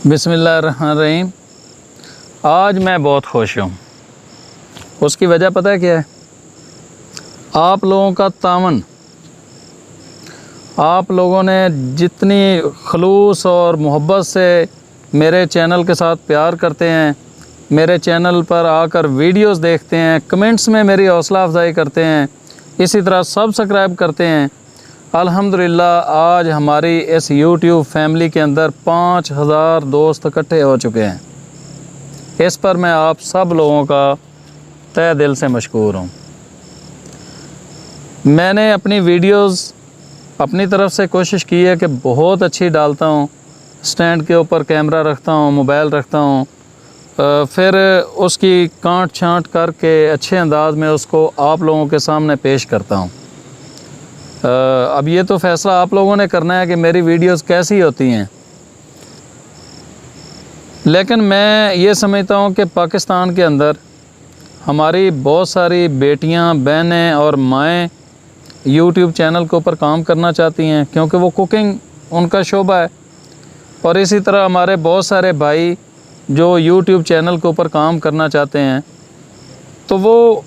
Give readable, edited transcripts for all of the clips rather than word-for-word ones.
बिस्मिल्लाहिर्रहमानिर्रहीम। आज मैं बहुत खुश हूँ। उसकी वजह पता है क्या है? आप लोगों का तावन। आप लोगों ने जितनी खलूस और मोहब्बत से मेरे चैनल के साथ प्यार करते हैं, मेरे चैनल पर आकर वीडियोस देखते हैं, कमेंट्स में मेरी हौसला अफजाई करते हैं, इसी तरह सब्सक्राइब करते हैं। अल्हम्दुलिल्लाह आज हमारी इस YouTube फैमिली के अंदर 5000 दोस्त इकट्ठे हो चुके हैं। इस पर मैं आप सब लोगों का तहे दिल से मशकूर हूँ। मैंने अपनी वीडियोस अपनी तरफ से कोशिश की है कि बहुत अच्छी डालता हूँ। स्टैंड के ऊपर कैमरा रखता हूँ, मोबाइल रखता हूँ, फिर उसकी काट छांट करके अच्छे अंदाज में उसको आप लोगों के सामने पेश करता हूँ। अब ये तो फ़ैसला आप लोगों ने करना है कि मेरी वीडियोस कैसी होती हैं। लेकिन मैं ये समझता हूँ कि पाकिस्तान के अंदर हमारी बहुत सारी बेटियाँ, बहनें और माएँ YouTube चैनल के ऊपर काम करना चाहती हैं, क्योंकि वो कुकिंग उनका शोबा है। और इसी तरह हमारे बहुत सारे भाई जो YouTube चैनल के ऊपर काम करना चाहते हैं, तो वो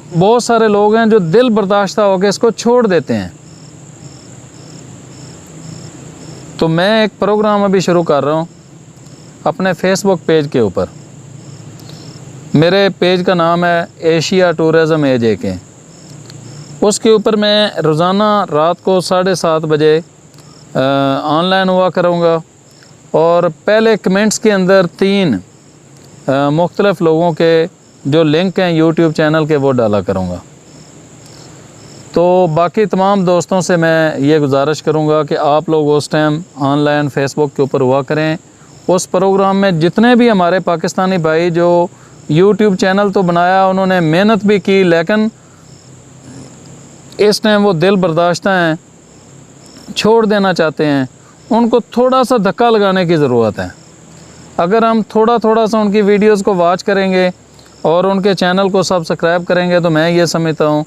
बहुत सारे लोग हैं जो दिल बर्दाश्ता होकर इसको छोड़ देते हैं। तो मैं एक प्रोग्राम अभी शुरू कर रहा हूँ अपने फेसबुक पेज के ऊपर। मेरे पेज का नाम है एशिया टूरिज़म AJK। उसके ऊपर मैं रोज़ाना रात को 7:30 बजे ऑनलाइन हुआ करूँगा और पहले कमेंट्स के अंदर 3 मुख्तलिफ़ लोगों के जो लिंक हैं YouTube चैनल के वो डाला करूँगा। तो बाकी तमाम दोस्तों से मैं ये गुजारिश करूँगा कि आप लोग उस टाइम ऑनलाइन फेसबुक के ऊपर हुआ करें। उस प्रोग्राम में जितने भी हमारे पाकिस्तानी भाई जो YouTube चैनल तो बनाया, उन्होंने मेहनत भी की, लेकिन इस टाइम वो दिल बर्दाश्ता हैं, छोड़ देना चाहते हैं, उनको थोड़ा सा धक्का लगाने की ज़रूरत है। अगर हम थोड़ा सा उनकी वीडियोस को वॉच करेंगे और उनके चैनल को सब्सक्राइब करेंगे, तो मैं ये समझता हूँ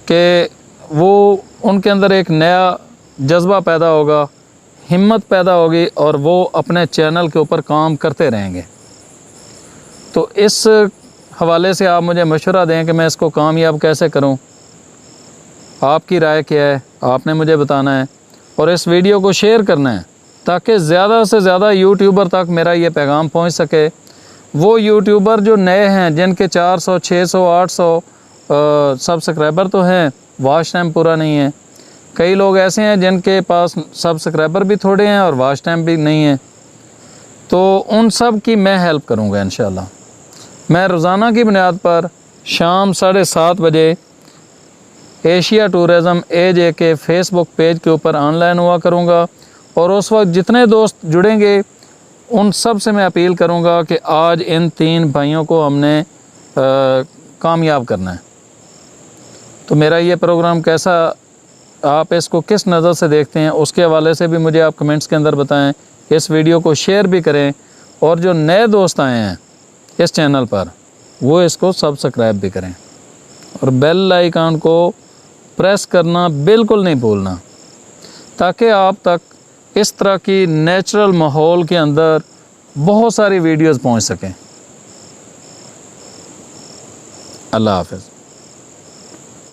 कि वो उनके अंदर एक नया जज्बा पैदा होगा, हिम्मत पैदा होगी और वो अपने चैनल के ऊपर काम करते रहेंगे। तो इस हवाले से आप मुझे मशवरा दें कि मैं इसको कामयाब कैसे करूं। आपकी राय क्या है, आपने मुझे बताना है और इस वीडियो को शेयर करना है ताकि ज़्यादा से ज़्यादा यूट्यूबर तक मेरा ये पैगाम पहुंच सके। वो यूट्यूबर जो नए हैं, जिनके 400, 600, 800 सब्सक्राइबर तो हैं, वॉच टाइम पूरा नहीं है। कई लोग ऐसे हैं जिनके पास सब्सक्राइबर भी थोड़े हैं और वॉच टाइम भी नहीं है। तो उन सब की मैं हेल्प करूंगा इंशाल्लाह। मैं रोज़ाना की बुनियाद पर शाम 7:30 बजे Asia tourism AJK Facebook page के ऊपर ऑनलाइन हुआ करूंगा और उस वक्त जितने दोस्त जुड़ेंगे उन सब से मैं अपील करूंगा कि आज इन 3 भाइयों को हमने कामयाब करना है। तो मेरा ये प्रोग्राम कैसा, आप इसको किस नज़र से देखते हैं, उसके हवाले से भी मुझे आप कमेंट्स के अंदर बताएं। इस वीडियो को शेयर भी करें और जो नए दोस्त आए हैं इस चैनल पर वो इसको सब्सक्राइब भी करें और बेल आइकन को प्रेस करना बिल्कुल नहीं भूलना, ताकि आप तक इस तरह की नेचुरल माहौल के अंदर बहुत सारी वीडियोस पहुंच सकें। अल्लाह हाफ़िज़।